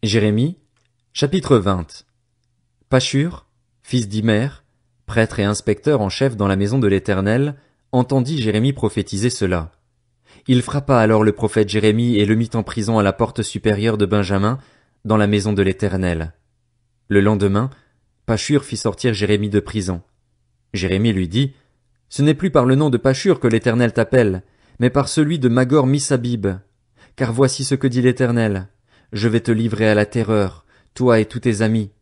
Jérémie, chapitre 20. Pashur, fils d'Imer, prêtre et inspecteur en chef dans la maison de l'Éternel, entendit Jérémie prophétiser cela. Il frappa alors le prophète Jérémie et le mit en prison à la porte supérieure de Benjamin, dans la maison de l'Éternel. Le lendemain, Pashur fit sortir Jérémie de prison. Jérémie lui dit, « Ce n'est plus par le nom de Pashur que l'Éternel t'appelle, mais par celui de Magor Missabib. Car voici ce que dit l'Éternel. Je vais te livrer à la terreur, toi et tous tes amis.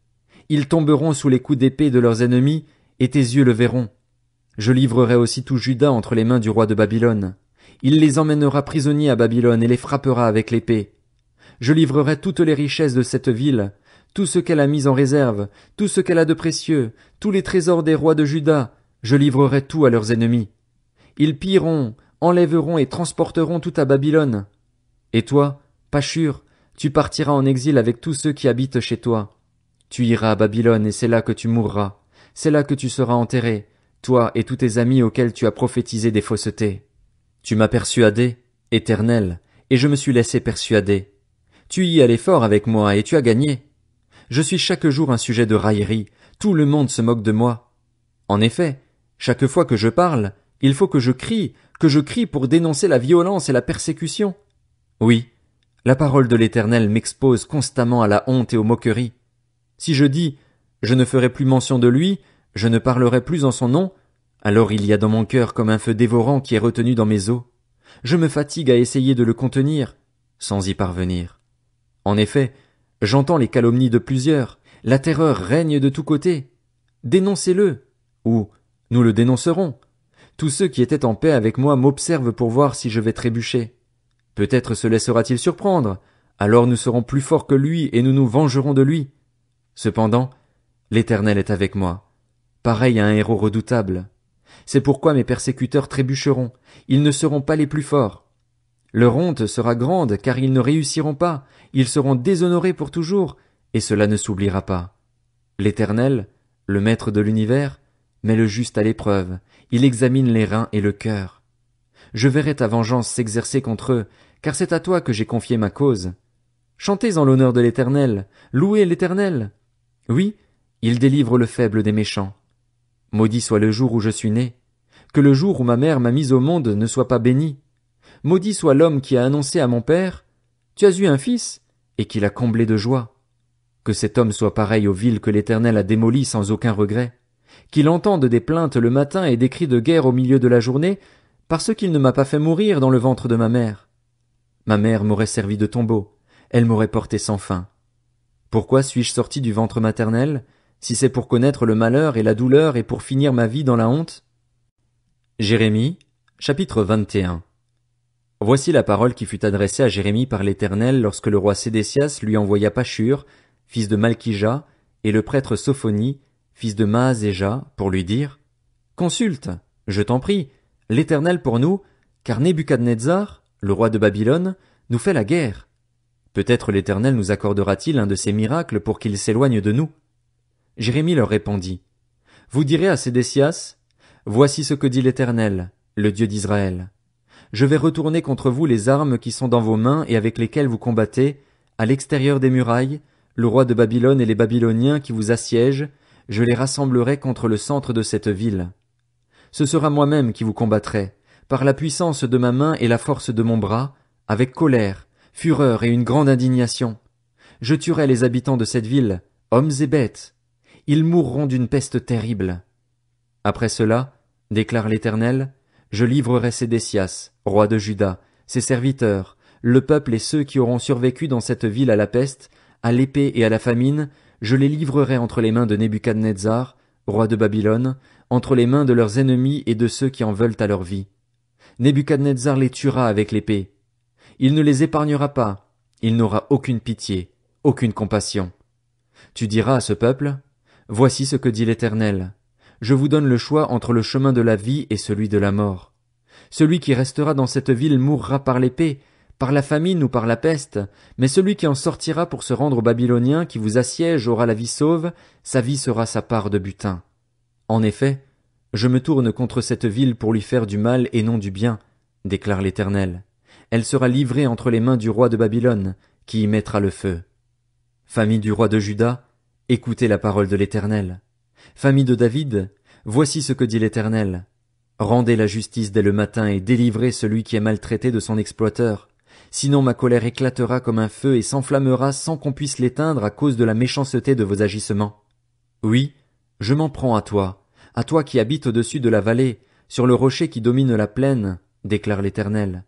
Ils tomberont sous les coups d'épée de leurs ennemis, et tes yeux le verront. Je livrerai aussi tout Juda entre les mains du roi de Babylone. Il les emmènera prisonniers à Babylone et les frappera avec l'épée. Je livrerai toutes les richesses de cette ville, tout ce qu'elle a mis en réserve, tout ce qu'elle a de précieux, tous les trésors des rois de Juda, je livrerai tout à leurs ennemis. Ils pilleront, enlèveront et transporteront tout à Babylone. Et toi, Pashur, tu partiras en exil avec tous ceux qui habitent chez toi. Tu iras à Babylone et c'est là que tu mourras. C'est là que tu seras enterré, toi et tous tes amis auxquels tu as prophétisé des faussetés. Tu m'as persuadé, Éternel, et je me suis laissé persuader. Tu y allais fort avec moi et tu as gagné. Je suis chaque jour un sujet de raillerie, tout le monde se moque de moi. En effet, chaque fois que je parle, il faut que je crie pour dénoncer la violence et la persécution. Oui, la parole de l'Éternel m'expose constamment à la honte et aux moqueries. Si je dis, je ne ferai plus mention de lui, je ne parlerai plus en son nom, alors il y a dans mon cœur comme un feu dévorant qui est retenu dans mes os. Je me fatigue à essayer de le contenir, sans y parvenir. En effet, j'entends les calomnies de plusieurs, la terreur règne de tous côtés. Dénoncez-le, ou nous le dénoncerons. Tous ceux qui étaient en paix avec moi m'observent pour voir si je vais trébucher. Peut-être se laissera-t-il surprendre, alors nous serons plus forts que lui et nous nous vengerons de lui. Cependant, l'Éternel est avec moi, pareil à un héros redoutable. C'est pourquoi mes persécuteurs trébucheront, ils ne seront pas les plus forts. Leur honte sera grande, car ils ne réussiront pas, ils seront déshonorés pour toujours, et cela ne s'oubliera pas. L'Éternel, le Maître de l'univers, met le juste à l'épreuve, il examine les reins et le cœur. Je verrai ta vengeance s'exercer contre eux, car c'est à toi que j'ai confié ma cause. Chantez en l'honneur de l'Éternel, louez l'Éternel. Oui, il délivre le faible des méchants. Maudit soit le jour où je suis né, que le jour où ma mère m'a mis au monde ne soit pas béni. Maudit soit l'homme qui a annoncé à mon père, tu as eu un fils, et qui l'a comblé de joie. Que cet homme soit pareil aux villes que l'Éternel a démolies sans aucun regret, qu'il entende des plaintes le matin et des cris de guerre au milieu de la journée, parce qu'il ne m'a pas fait mourir dans le ventre de ma mère. Ma mère m'aurait servi de tombeau, elle m'aurait porté sans fin. Pourquoi suis-je sorti du ventre maternel, si c'est pour connaître le malheur et la douleur et pour finir ma vie dans la honte? Jérémie, chapitre 21. Voici la parole qui fut adressée à Jérémie par l'Éternel lorsque le roi Sédécias lui envoya Pashur, fils de Malkija, et le prêtre Sophonie, fils de Maazéja, pour lui dire, « Consulte, je t'en prie, l'Éternel pour nous, car Nebuchadnezzar, le roi de Babylone, nous fait la guerre. Peut-être l'Éternel nous accordera-t-il un de ses miracles pour qu'il s'éloigne de nous. » Jérémie leur répondit, « Vous direz à Sédécias, voici ce que dit l'Éternel, le Dieu d'Israël. Je vais retourner contre vous les armes qui sont dans vos mains et avec lesquelles vous combattez, à l'extérieur des murailles, le roi de Babylone et les Babyloniens qui vous assiègent, je les rassemblerai contre le centre de cette ville. Ce sera moi-même qui vous combattrai, par la puissance de ma main et la force de mon bras, avec colère, fureur et une grande indignation. Je tuerai les habitants de cette ville, hommes et bêtes. Ils mourront d'une peste terrible. Après cela, déclare l'Éternel, je livrerai Sédécias, roi de Juda, ses serviteurs, le peuple et ceux qui auront survécu dans cette ville à la peste, à l'épée et à la famine, je les livrerai entre les mains de Nebuchadnezzar, roi de Babylone, entre les mains de leurs ennemis et de ceux qui en veulent à leur vie. Nebuchadnezzar les tuera avec l'épée. Il ne les épargnera pas, il n'aura aucune pitié, aucune compassion. Tu diras à ce peuple, voici ce que dit l'Éternel. Je vous donne le choix entre le chemin de la vie et celui de la mort. Celui qui restera dans cette ville mourra par l'épée, par la famine ou par la peste, mais celui qui en sortira pour se rendre aux Babyloniens qui vous assiègent aura la vie sauve, sa vie sera sa part de butin. En effet, je me tourne contre cette ville pour lui faire du mal et non du bien, déclare l'Éternel. Elle sera livrée entre les mains du roi de Babylone, qui y mettra le feu. Famille du roi de Juda, écoutez la parole de l'Éternel. Famille de David, voici ce que dit l'Éternel. Rendez la justice dès le matin et délivrez celui qui est maltraité de son exploiteur. Sinon ma colère éclatera comme un feu et s'enflammera sans qu'on puisse l'éteindre à cause de la méchanceté de vos agissements. Oui, je m'en prends à toi qui habites au-dessus de la vallée, sur le rocher qui domine la plaine, déclare l'Éternel.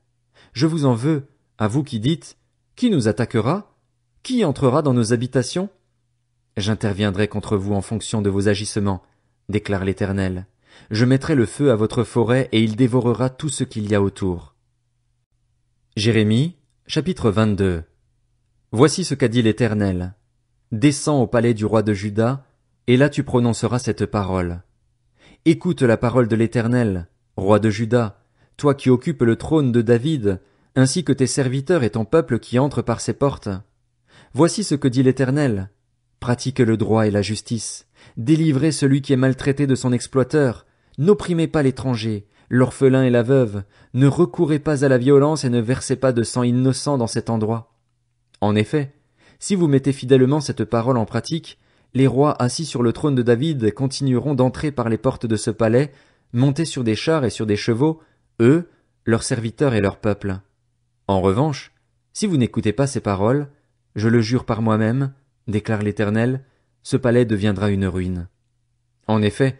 Je vous en veux, à vous qui dites, qui nous attaquera? Qui entrera dans nos habitations? J'interviendrai contre vous en fonction de vos agissements, déclare l'Éternel. Je mettrai le feu à votre forêt et il dévorera tout ce qu'il y a autour. Jérémie, chapitre 22. Voici ce qu'a dit l'Éternel. Descends au palais du roi de Juda, et là tu prononceras cette parole. Écoute la parole de l'Éternel, roi de Juda, toi qui occupes le trône de David, ainsi que tes serviteurs et ton peuple qui entrent par ses portes. Voici ce que dit l'Éternel. Pratiquez le droit et la justice. Délivrez celui qui est maltraité de son exploiteur. N'opprimez pas l'étranger, l'orphelin et la veuve. Ne recourez pas à la violence et ne versez pas de sang innocent dans cet endroit. En effet, si vous mettez fidèlement cette parole en pratique, les rois assis sur le trône de David continueront d'entrer par les portes de ce palais, montés sur des chars et sur des chevaux, eux, leurs serviteurs et leur peuple. En revanche, si vous n'écoutez pas ces paroles, je le jure par moi-même, déclare l'Éternel, ce palais deviendra une ruine. En effet,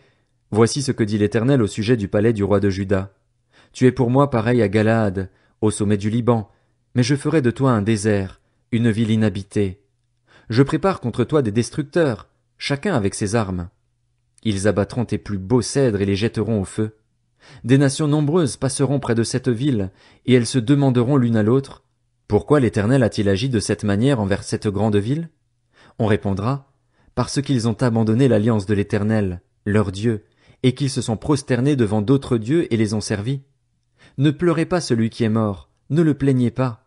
voici ce que dit l'Éternel au sujet du palais du roi de Juda. Tu es pour moi pareil à Galaad, au sommet du Liban, mais je ferai de toi un désert, une ville inhabitée. Je prépare contre toi des destructeurs, chacun avec ses armes. Ils abattront tes plus beaux cèdres et les jetteront au feu. Des nations nombreuses passeront près de cette ville, et elles se demanderont l'une à l'autre, pourquoi l'Éternel a-t-il agi de cette manière envers cette grande ville? On répondra, parce qu'ils ont abandonné l'alliance de l'Éternel, leur Dieu, et qu'ils se sont prosternés devant d'autres dieux et les ont servis. Ne pleurez pas celui qui est mort, ne le plaignez pas.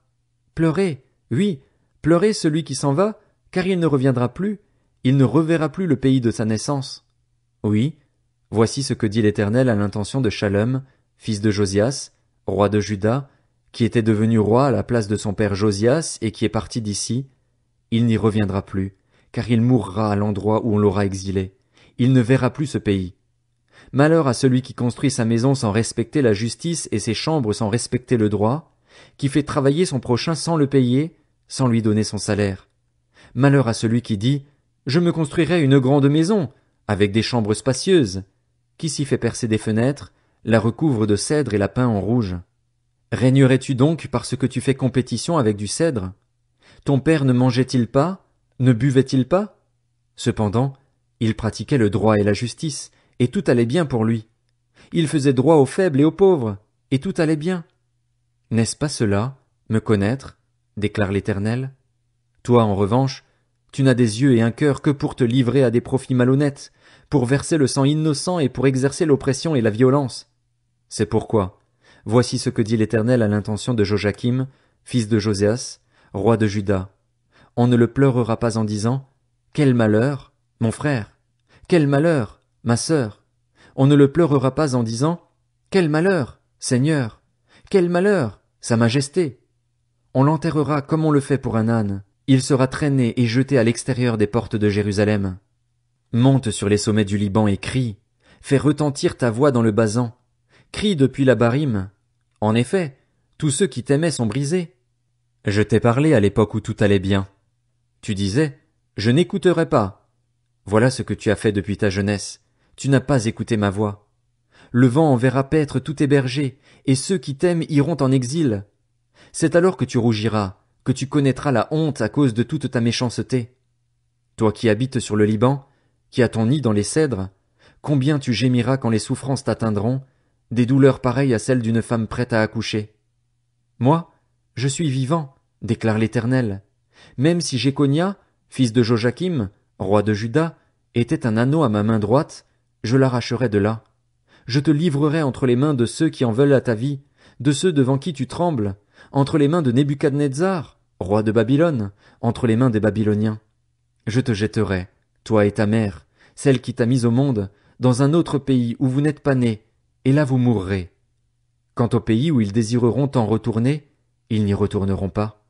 Pleurez, oui, pleurez celui qui s'en va, car il ne reviendra plus, il ne reverra plus le pays de sa naissance. Oui, voici ce que dit l'Éternel à l'intention de Shallum, fils de Josias, roi de Juda, qui était devenu roi à la place de son père Josias et qui est parti d'ici. Il n'y reviendra plus, car il mourra à l'endroit où on l'aura exilé. Il ne verra plus ce pays. Malheur à celui qui construit sa maison sans respecter la justice et ses chambres sans respecter le droit, qui fait travailler son prochain sans le payer, sans lui donner son salaire. Malheur à celui qui dit « Je me construirai une grande maison, avec des chambres spacieuses », qui s'y fait percer des fenêtres, la recouvre de cèdre et la peint en rouge. Régnerais-tu donc parce que tu fais compétition avec du cèdre? Ton père ne mangeait-il pas? Ne buvait-il pas? Cependant, il pratiquait le droit et la justice, et tout allait bien pour lui. Il faisait droit aux faibles et aux pauvres, et tout allait bien. N'est-ce pas cela, me connaître, déclare l'Éternel? Toi, en revanche, tu n'as des yeux et un cœur que pour te livrer à des profits malhonnêtes, pour verser le sang innocent et pour exercer l'oppression et la violence. C'est pourquoi, voici ce que dit l'Éternel à l'intention de Joachim, fils de Josias, roi de Juda. On ne le pleurera pas en disant « Quel malheur, mon frère! Quel malheur, ma sœur! » On ne le pleurera pas en disant « Quel malheur, Seigneur! Quel malheur, Sa Majesté! » On l'enterrera comme on le fait pour un âne. Il sera traîné et jeté à l'extérieur des portes de Jérusalem. Monte sur les sommets du Liban et crie. Fais retentir ta voix dans le Basan. Crie depuis la Barim. En effet, tous ceux qui t'aimaient sont brisés. Je t'ai parlé à l'époque où tout allait bien. Tu disais, je n'écouterai pas. Voilà ce que tu as fait depuis ta jeunesse. Tu n'as pas écouté ma voix. Le vent enverra paître tous tes bergers, et ceux qui t'aiment iront en exil. C'est alors que tu rougiras, que tu connaîtras la honte à cause de toute ta méchanceté. Toi qui habites sur le Liban, qui as ton nid dans les cèdres, combien tu gémiras quand les souffrances t'atteindront, des douleurs pareilles à celles d'une femme prête à accoucher. Moi, je suis vivant, déclare l'Éternel. Même si Jéconia, fils de Joachim, roi de Juda, était un anneau à ma main droite, je l'arracherai de là. Je te livrerai entre les mains de ceux qui en veulent à ta vie, de ceux devant qui tu trembles, entre les mains de Nebuchadnezzar, roi de Babylone, entre les mains des Babyloniens. Je te jetterai, toi et ta mère, celle qui t'a mise au monde, dans un autre pays où vous n'êtes pas nés, et là vous mourrez. Quant au pays où ils désireront en retourner, ils n'y retourneront pas.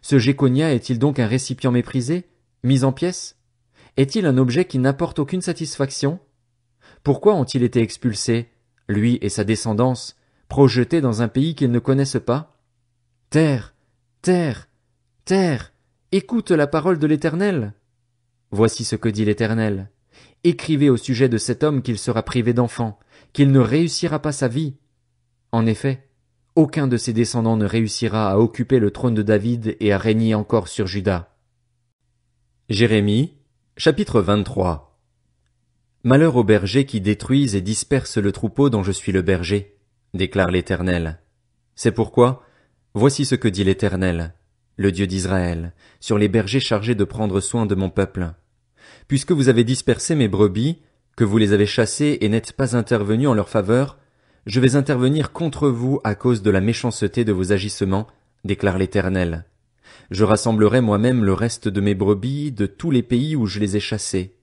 Ce Jéconia est-il donc un récipient méprisé? Mis en pièces? Est-il un objet qui n'apporte aucune satisfaction? Pourquoi ont-ils été expulsés, lui et sa descendance, projetés dans un pays qu'ils ne connaissent pas? Terre, terre, terre, écoute la parole de l'Éternel. Voici ce que dit l'Éternel. Écrivez au sujet de cet homme qu'il sera privé d'enfants, qu'il ne réussira pas sa vie. En effet, aucun de ses descendants ne réussira à occuper le trône de David et à régner encore sur Juda. Jérémie, chapitre 23. Malheur aux bergers qui détruisent et dispersent le troupeau dont je suis le berger, déclare l'Éternel. C'est pourquoi, voici ce que dit l'Éternel, le Dieu d'Israël, sur les bergers chargés de prendre soin de mon peuple. Puisque vous avez dispersé mes brebis, que vous les avez chassées et n'êtes pas intervenus en leur faveur, je vais intervenir contre vous à cause de la méchanceté de vos agissements, déclare l'Éternel. Je rassemblerai moi-même le reste de mes brebis de tous les pays où je les ai chassées.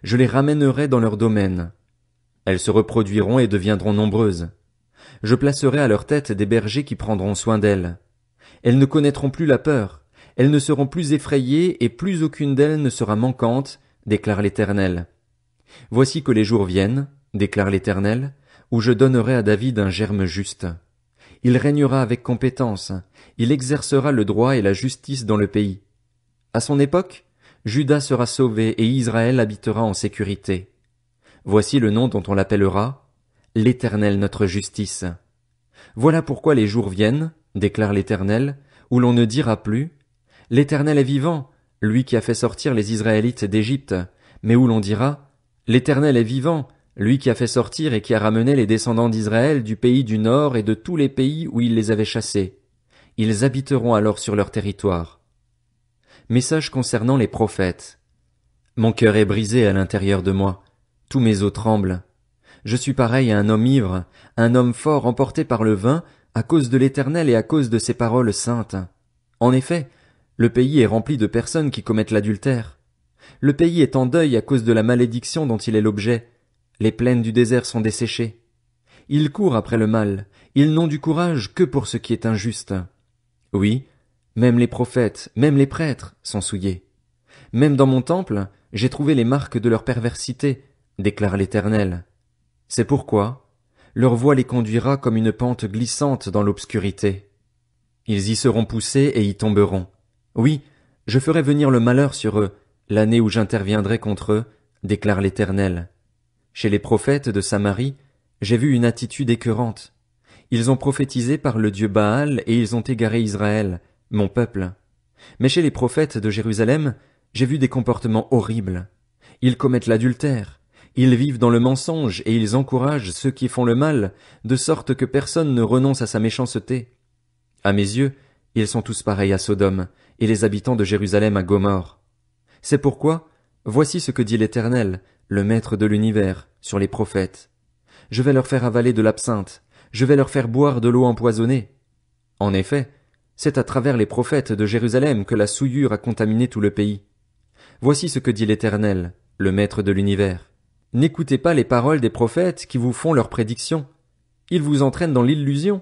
Je les ramènerai dans leur domaine. Elles se reproduiront et deviendront nombreuses. Je placerai à leur tête des bergers qui prendront soin d'elles. Elles ne connaîtront plus la peur, elles ne seront plus effrayées et plus aucune d'elles ne sera manquante, déclare l'Éternel. Voici que les jours viennent, déclare l'Éternel, où je donnerai à David un germe juste. Il régnera avec compétence, il exercera le droit et la justice dans le pays. À son époque, Juda sera sauvé et Israël habitera en sécurité. Voici le nom dont on l'appellera, l'Éternel notre justice. Voilà pourquoi les jours viennent, déclare l'Éternel, où l'on ne dira plus, l'Éternel est vivant, lui qui a fait sortir les Israélites d'Égypte, mais où l'on dira, l'Éternel est vivant, lui qui a fait sortir et qui a ramené les descendants d'Israël du pays du nord et de tous les pays où il les avait chassés. Ils habiteront alors sur leur territoire. Message concernant les prophètes. Mon cœur est brisé à l'intérieur de moi. Tous mes os tremblent. Je suis pareil à un homme ivre, un homme fort emporté par le vin, à cause de l'Éternel et à cause de ses paroles saintes. En effet, le pays est rempli de personnes qui commettent l'adultère. Le pays est en deuil à cause de la malédiction dont il est l'objet. Les plaines du désert sont desséchées. Ils courent après le mal, ils n'ont du courage que pour ce qui est injuste. Oui, même les prophètes, même les prêtres sont souillés. Même dans mon temple, j'ai trouvé les marques de leur perversité, déclare l'Éternel. C'est pourquoi leur voie les conduira comme une pente glissante dans l'obscurité. Ils y seront poussés et y tomberont. Oui, je ferai venir le malheur sur eux, l'année où j'interviendrai contre eux, déclare l'Éternel. Chez les prophètes de Samarie, j'ai vu une attitude écœurante. Ils ont prophétisé par le dieu Baal et ils ont égaré Israël, mon peuple. Mais chez les prophètes de Jérusalem, j'ai vu des comportements horribles. Ils commettent l'adultère, ils vivent dans le mensonge et ils encouragent ceux qui font le mal, de sorte que personne ne renonce à sa méchanceté. À mes yeux, ils sont tous pareils à Sodome, et les habitants de Jérusalem à Gomorrhe. C'est pourquoi, voici ce que dit l'Éternel, le Maître de l'univers, sur les prophètes. Je vais leur faire avaler de l'absinthe, je vais leur faire boire de l'eau empoisonnée. En effet, c'est à travers les prophètes de Jérusalem que la souillure a contaminé tout le pays. Voici ce que dit l'Éternel, le Maître de l'univers. N'écoutez pas les paroles des prophètes qui vous font leurs prédictions. Ils vous entraînent dans l'illusion.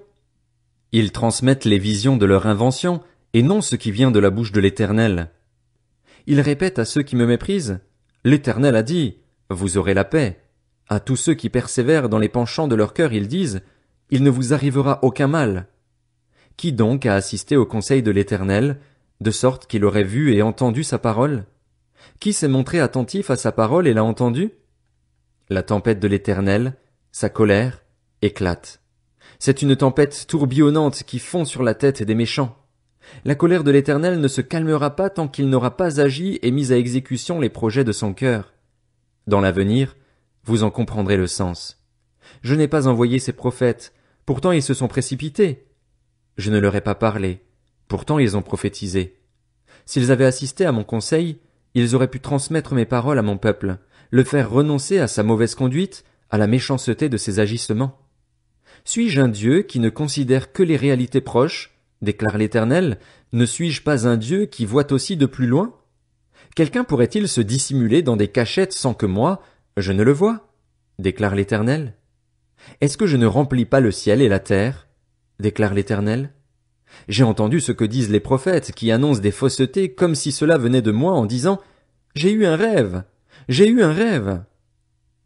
Ils transmettent les visions de leur invention, et non ce qui vient de la bouche de l'Éternel. Ils répètent à ceux qui me méprisent, l'Éternel a dit, vous aurez la paix. À tous ceux qui persévèrent dans les penchants de leur cœur, ils disent, il ne vous arrivera aucun mal. Qui donc a assisté au conseil de l'Éternel, de sorte qu'il aurait vu et entendu sa parole? Qui s'est montré attentif à sa parole et l'a entendu? La tempête de l'Éternel, sa colère, éclate. C'est une tempête tourbillonnante qui fond sur la tête des méchants. La colère de l'Éternel ne se calmera pas tant qu'il n'aura pas agi et mis à exécution les projets de son cœur. Dans l'avenir, vous en comprendrez le sens. Je n'ai pas envoyé ces prophètes, pourtant ils se sont précipités. Je ne leur ai pas parlé, pourtant ils ont prophétisé. S'ils avaient assisté à mon conseil, ils auraient pu transmettre mes paroles à mon peuple, le faire renoncer à sa mauvaise conduite, à la méchanceté de ses agissements. Suis-je un Dieu qui ne considère que les réalités proches, déclare l'Éternel, ne suis-je pas un Dieu qui voit aussi de plus loin? Quelqu'un pourrait-il se dissimuler dans des cachettes sans que moi, je ne le voie? Déclare l'Éternel. Est-ce que je ne remplis pas le ciel et la terre? Déclare l'Éternel. J'ai entendu ce que disent les prophètes qui annoncent des faussetés comme si cela venait de moi en disant J'ai eu un rêve. J'ai eu un rêve.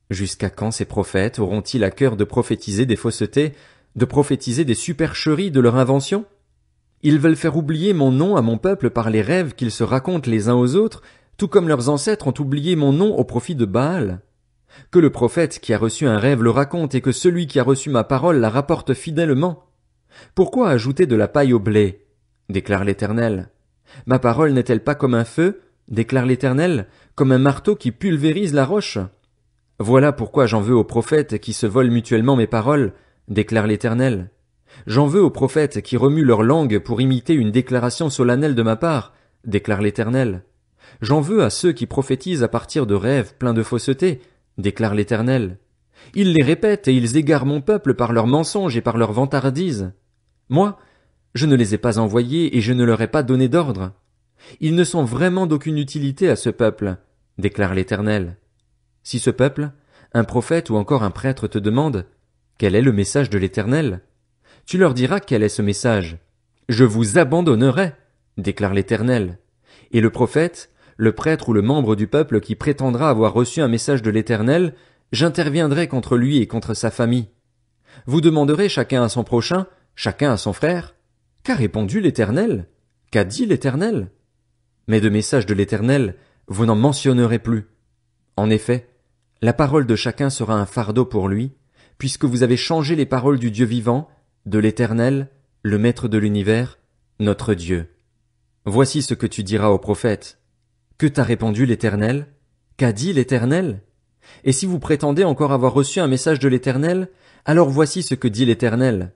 Jusqu'à quand ces prophètes auront-ils à cœur de prophétiser des faussetés, de prophétiser des supercheries de leur invention? Ils veulent faire oublier mon nom à mon peuple par les rêves qu'ils se racontent les uns aux autres, tout comme leurs ancêtres ont oublié mon nom au profit de Baal. Que le prophète qui a reçu un rêve le raconte et que celui qui a reçu ma parole la rapporte fidèlement. Pourquoi ajouter de la paille au blé? Déclare l'Éternel. Ma parole n'est-elle pas comme un feu? Déclare l'Éternel, comme un marteau qui pulvérise la roche? Voilà pourquoi j'en veux aux prophètes qui se volent mutuellement mes paroles, déclare l'Éternel. J'en veux aux prophètes qui remuent leur langue pour imiter une déclaration solennelle de ma part, déclare l'Éternel. J'en veux à ceux qui prophétisent à partir de rêves pleins de fausseté, déclare l'Éternel. Ils les répètent et ils égarent mon peuple par leurs mensonges et par leurs vantardises. Moi, je ne les ai pas envoyés et je ne leur ai pas donné d'ordre. Ils ne sont vraiment d'aucune utilité à ce peuple, déclare l'Éternel. Si ce peuple, un prophète ou encore un prêtre te demande, quel est le message de l'Éternel? Tu leur diras quel est ce message. Je vous abandonnerai, déclare l'Éternel. Et le prophète, le prêtre ou le membre du peuple qui prétendra avoir reçu un message de l'Éternel, j'interviendrai contre lui et contre sa famille. Vous demanderez chacun à son prochain, chacun à son frère. Qu'a répondu l'Éternel? Qu'a dit l'Éternel? Mais de message de l'Éternel, vous n'en mentionnerez plus. En effet, la parole de chacun sera un fardeau pour lui, puisque vous avez changé les paroles du Dieu vivant, de l'Éternel, le Maître de l'univers, notre Dieu. Voici ce que tu diras au prophète. Que t'a répondu l'Éternel? Qu'a dit l'Éternel? Et si vous prétendez encore avoir reçu un message de l'Éternel, alors voici ce que dit l'Éternel.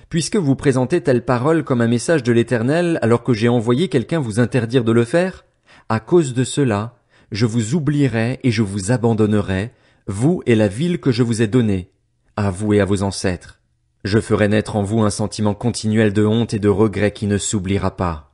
Puisque vous présentez telle parole comme un message de l'Éternel alors que j'ai envoyé quelqu'un vous interdire de le faire, à cause de cela, je vous oublierai et je vous abandonnerai, vous et la ville que je vous ai donnée, à vous et à vos ancêtres. Je ferai naître en vous un sentiment continuel de honte et de regret qui ne s'oubliera pas.